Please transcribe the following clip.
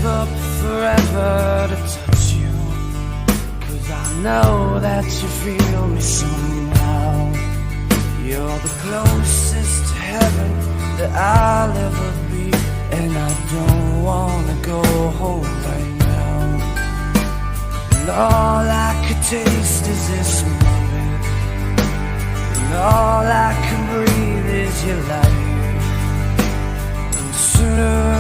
give up forever to touch you, 'cause I know that you feel me somehow. You're the closest to heaven that I'll ever be, and I don't wanna go home right now. And all I could taste is this moment, and all I can breathe is your light. And sooner